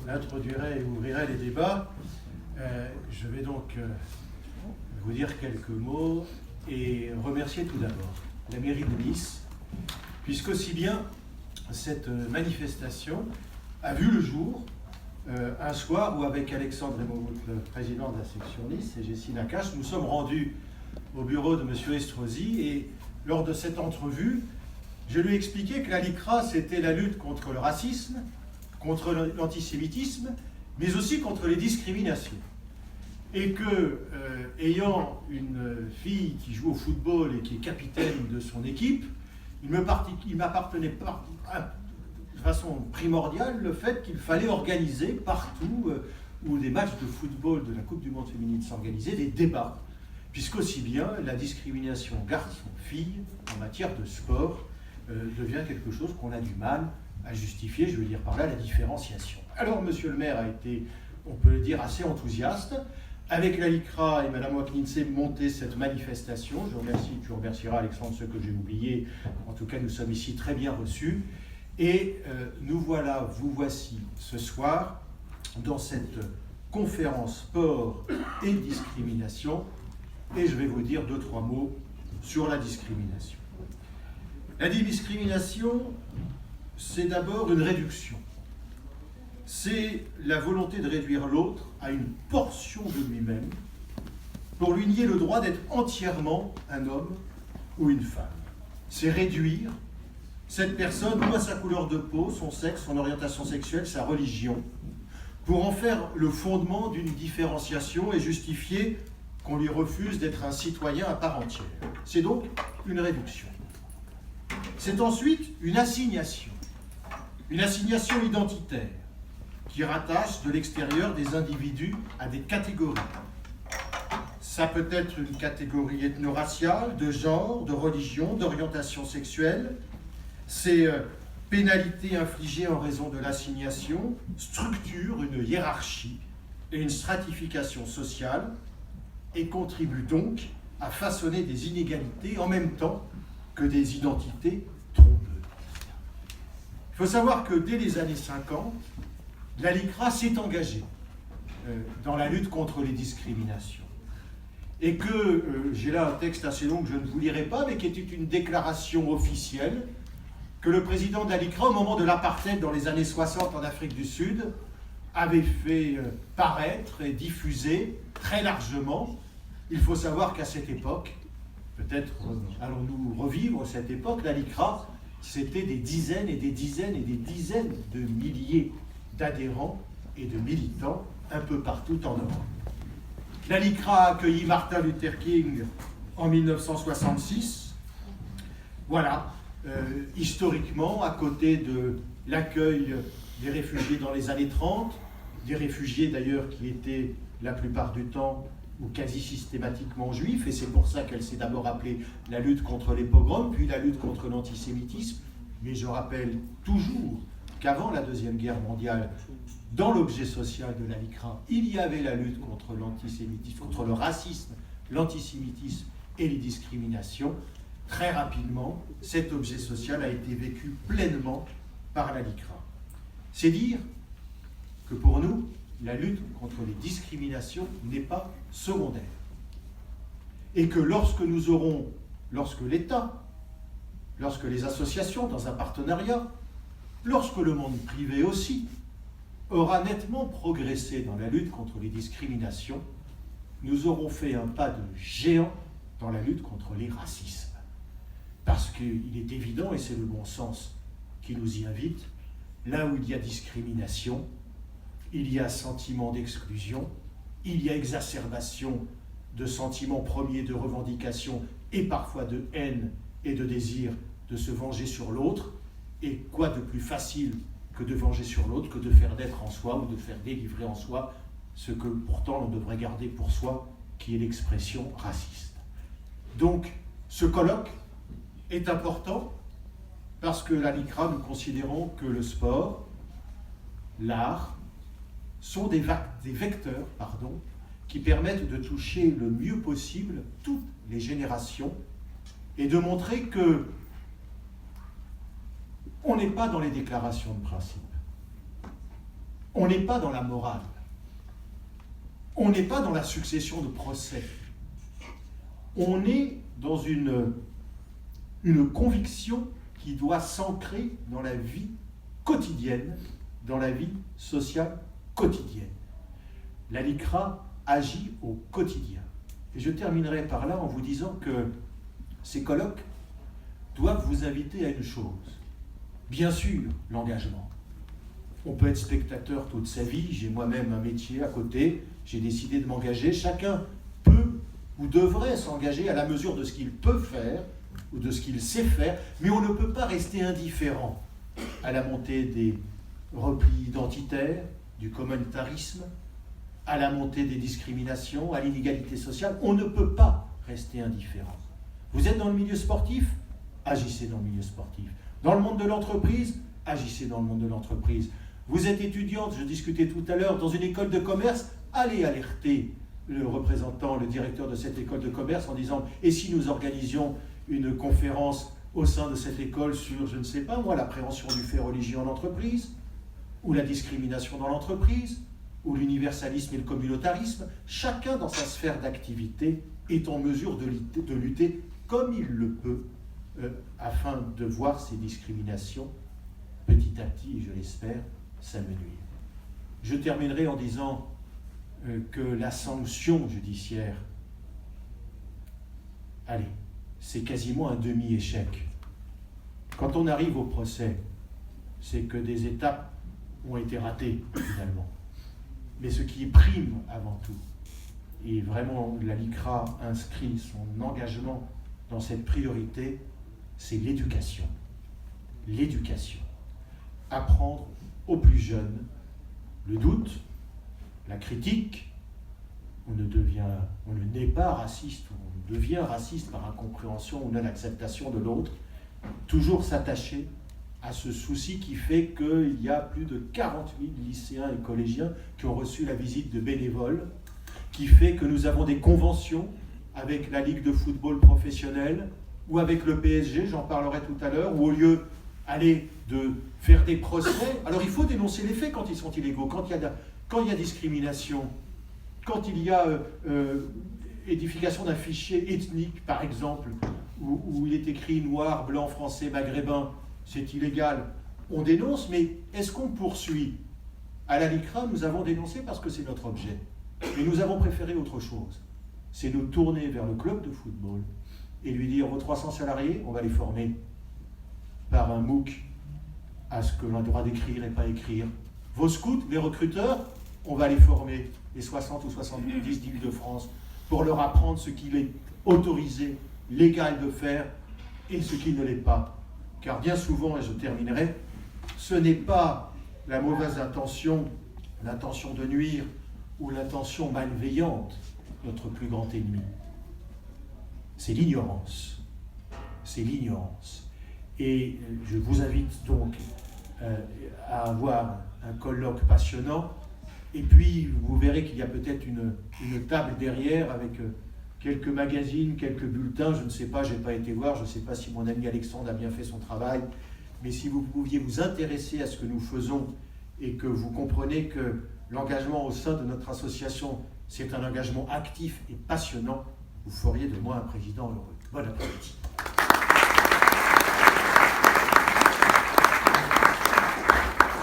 introduirait et ouvrirait les débats. Je vais donc vous dire quelques mots et remercier tout d'abord la mairie de Nice, puisqu'aussi bien cette manifestation a vu le jour un soir où, avec Alexandre Emomout, le président de la section Nice, et Jessie Nakache, nous sommes rendus au bureau de M. Estrosi, et lors de cette entrevue, je lui ai expliqué que la LICRA, c'était la lutte contre le racisme, contre l'antisémitisme, mais aussi contre les discriminations. Et que, ayant une fille qui joue au football et qui est capitaine de son équipe, il m'appartenait de façon primordiale le fait qu'il fallait organiser partout où des matchs de football de la Coupe du Monde féminine s'organisaient, des débats, puisqu'aussi bien la discrimination garçon-fille en matière de sport devient quelque chose qu'on a du mal à justifier, je veux dire par là la différenciation. Alors monsieur le maire a été, on peut le dire, assez enthousiaste. Avec la LICRA et Mme Wakninse monter cette manifestation. Tu remercieras Alexandre ceux que j'ai oubliés. En tout cas, nous sommes ici très bien reçus. Et vous voici ce soir dans cette conférence sport et discrimination. Et je vais vous dire 2-3 mots sur la discrimination. La discrimination, c'est d'abord une réduction. C'est la volonté de réduire l'autre à une portion de lui-même pour lui nier le droit d'être entièrement un homme ou une femme. C'est réduire cette personne ou à sa couleur de peau, son sexe, son orientation sexuelle, sa religion, pour en faire le fondement d'une différenciation et justifier qu'on lui refuse d'être un citoyen à part entière. C'est donc une réduction. C'est ensuite une assignation identitaire, qui rattache de l'extérieur des individus à des catégories. Ça peut être une catégorie ethno-raciale, de genre, de religion, d'orientation sexuelle. Ces pénalités infligées en raison de l'assignation structurent une hiérarchie et une stratification sociale et contribuent donc à façonner des inégalités en même temps que des identités trompeuses. Il faut savoir que dès les années 50, la LICRA s'est engagée dans la lutte contre les discriminations. Et que, j'ai là un texte assez long que je ne vous lirai pas, mais qui était une déclaration officielle que le président de la LICRA, au moment de l'apartheid dans les années 60 en Afrique du Sud, avait fait paraître et diffuser très largement. Il faut savoir qu'à cette époque, peut-être allons-nous revivre cette époque, la LICRA, c'était des dizaines et des dizaines et des dizaines de milliers d'adhérents et de militants un peu partout en Europe. La LICRA a accueilli Martin Luther King en 1966. Voilà, historiquement, à côté de l'accueil des réfugiés dans les années 30, des réfugiés d'ailleurs qui étaient la plupart du temps ou quasi systématiquement juifs, et c'est pour ça qu'elle s'est d'abord appelée la lutte contre les pogroms, puis la lutte contre l'antisémitisme. Mais je rappelle toujours qu'avant la Deuxième Guerre mondiale, dans l'objet social de la LICRA, il y avait la lutte contre l'antisémitisme, contre le racisme, l'antisémitisme et les discriminations. Très rapidement, cet objet social a été vécu pleinement par la LICRA. C'est dire que pour nous, la lutte contre les discriminations n'est pas secondaire. Et que lorsque l'État, lorsque les associations dans un partenariat, lorsque le monde privé aussi aura nettement progressé dans la lutte contre les discriminations, nous aurons fait un pas de géant dans la lutte contre les racismes. Parce qu'il est évident, et c'est le bon sens qui nous y invite, là où il y a discrimination, il y a sentiment d'exclusion, il y a exacerbation de sentiments premiers de revendication et parfois de haine et de désir de se venger sur l'autre. Et quoi de plus facile que de venger sur l'autre, que de faire naître en soi ou de faire délivrer en soi ce que pourtant l'on devrait garder pour soi, qui est l'expression raciste. Donc, ce colloque est important parce que la LICRA, nous considérons que le sport, l'art, sont des vecteurs qui permettent de toucher le mieux possible toutes les générations et de montrer que on n'est pas dans les déclarations de principe. On n'est pas dans la morale. On n'est pas dans la succession de procès. On est dans une conviction qui doit s'ancrer dans la vie quotidienne, dans la vie sociale quotidienne. La LICRA agit au quotidien. Et je terminerai par là en vous disant que ces colloques doivent vous inviter à une chose. Bien sûr, l'engagement. On peut être spectateur toute sa vie, j'ai moi-même un métier à côté, j'ai décidé de m'engager. Chacun peut ou devrait s'engager à la mesure de ce qu'il peut faire ou de ce qu'il sait faire, mais on ne peut pas rester indifférent à la montée des replis identitaires, du communautarisme, à la montée des discriminations, à l'inégalité sociale. On ne peut pas rester indifférent. Vous êtes dans le milieu sportif, agissez dans le milieu sportif. Dans le monde de l'entreprise, agissez dans le monde de l'entreprise. Vous êtes étudiante, je discutais tout à l'heure, dans une école de commerce, allez alerter le représentant, le directeur de cette école de commerce en disant « Et si nous organisions une conférence au sein de cette école sur, je ne sais pas moi, la prévention du fait religieux en entreprise, ou la discrimination dans l'entreprise, ou l'universalisme et le communautarisme ?» Chacun dans sa sphère d'activité est en mesure de lutter comme il le peut afin de voir ces discriminations petit à petit, et je l'espère, s'amenuire. Je terminerai en disant que la sanction judiciaire, allez, c'est quasiment un demi-échec. Quand on arrive au procès, c'est que des étapes ont été ratées, finalement. Mais ce qui prime avant tout, et vraiment la LICRA inscrit son engagement dans cette priorité, c'est l'éducation. L'éducation. Apprendre aux plus jeunes le doute, la critique. On ne naît pas raciste, on devient raciste par incompréhension ou non-acceptation de l'autre. Toujours s'attacher à ce souci qui fait qu'il y a plus de 40 000 lycéens et collégiens qui ont reçu la visite de bénévoles, qui fait que nous avons des conventions avec la Ligue de football professionnelle ou avec le PSG, j'en parlerai tout à l'heure, où au lieu de faire des procès, alors il faut dénoncer les faits quand ils sont illégaux, quand il y a discrimination, quand il y a édification d'un fichier ethnique, par exemple, où il est écrit noir, blanc, français, maghrébin, c'est illégal. On dénonce, mais est-ce qu'on poursuit? À la LICRA, nous avons dénoncé parce que c'est notre objet. Mais nous avons préféré autre chose. C'est nous tourner vers le club de football et lui dire, vos 300 salariés, on va les former par un MOOC à ce que l'on a le droit d'écrire et pas écrire. Vos scouts, les recruteurs, on va les former, les 60 ou 70 d'Île-de-France, pour leur apprendre ce qu'il est autorisé, légal de faire et ce qui ne l'est pas. Car bien souvent, et je terminerai, ce n'est pas la mauvaise intention, l'intention de nuire ou l'intention malveillante, notre plus grand ennemi. C'est l'ignorance. C'est l'ignorance. Et je vous invite donc à avoir un colloque passionnant. Et puis, vous verrez qu'il y a peut-être une table derrière avec quelques magazines, quelques bulletins. Je ne sais pas, je n'ai pas été voir. Je ne sais pas si mon ami Alexandre a bien fait son travail. Mais si vous pouviez vous intéresser à ce que nous faisons et que vous comprenez que l'engagement au sein de notre association, c'est un engagement actif et passionnant, vous feriez de moi un président heureux. Bon après-midi.